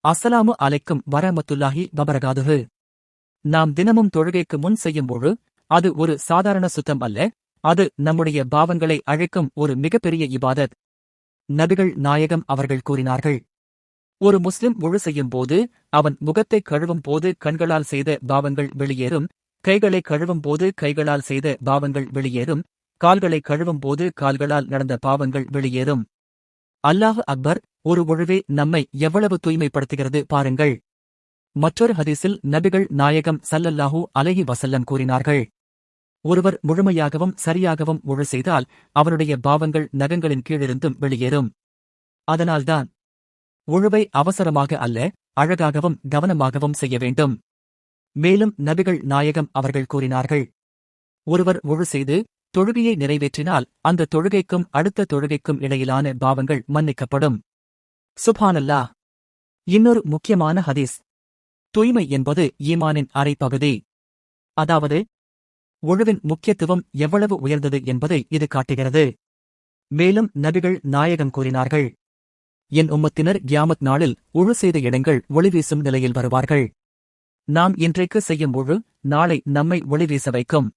அஸ்ஸலாமு அலைக்கும் வரமத்துல்லாஹி வபரகாதுஹு. நாம் தினமும் தொழுகைக்கு முன் செய்யும் ஒழு, அது ஒரு சாதாரண சுத்தம் அல்ல, அது நம்முடைய பாவங்களை அழைக்கும் ஒரு மிகப்பெரிய இபாதத். நபிகள் நாயகம் அவர்கள் கூறினார்கள், ஒரு முஸ்லிம் ஒழு செய்யும் போது, அவன் முகத்தை கழுவும் போது கண்களால் செய்த பாவங்கள் வெளியேறும், கைகளை கழுவும் போது கைகளால் செய்த பாவங்கள் வெளியேறும், கால்களை கழுவும் போது கால்களால் நடந்த பாவங்கள் வெளியேறும். அல்லாஹ் அக்பர். ஒரு ஒழுவே நம்மை எவ்வளவு தூய்மைப்படுத்துகிறது பாருங்கள். மற்றொரு ஹதீஸில் நபிகள் நாயகம் ஸல்லல்லாஹு அலைஹி வஸல்லம் கூறினார்கள், ஒருவர் முழுமையாகவும் சரியாகவும் ஒழு செய்தால் அவருடைய பாவங்கள் நகங்களின் கீழிருந்தும் வெளியேறும். அதனால்தான் ஒழுவை அவசரமாக அல்ல, அழகாகவும் கவனமாகவும் செய்ய வேண்டும். மேலும் நபிகள் நாயகம் அவர்கள் கூறினார்கள், ஒருவர் ஒழு செய்து தொழுகையை நிறைவேற்றினால் அந்த தொழுகைக்கும் அடுத்த தொழுகைக்கும் இடையிலான பாவங்கள் மன்னிக்கப்படும். சுப்ஹானல்லாஹ். இன்னொரு முக்கியமான ஹதீஸ். தூய்மை என்பது ஈமானின் அரைப்பகுதி. அதாவது, ஒழுவின் முக்கியத்துவம் எவ்வளவு உயர்ந்தது என்பதை இது காட்டுகிறது. மேலும் நபிகள் நாயகம் கூறினார்கள், என் உம்மத்தினர் கியாமத் நாளில் ஒழு செய்த இடங்கள் ஒளிவீசும் நிலையில் வருவார்கள். நாம் இன்றைக்கு செய்யும் ஒழு நாளை நம்மை ஒளிவீச வைக்கும்.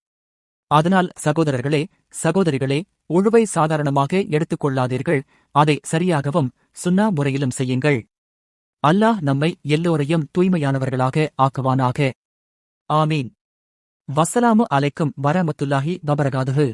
அதனால் சகோதரர்களே, சகோதரிகளே, ஒழுவை சாதாரணமாக எடுத்துக் கொள்ளாதீர்கள், அதை சரியாகவும் சுன்னா முறையிலும் செய்யுங்கள். அல்லாஹ் நம்மை எல்லோரையும் தூய்மையானவர்களாக ஆக்குவானாக. ஆமீன். வஸ்ஸலாமு அலைக்கும் வரமத்துல்லாஹி வபரகாதுஹு.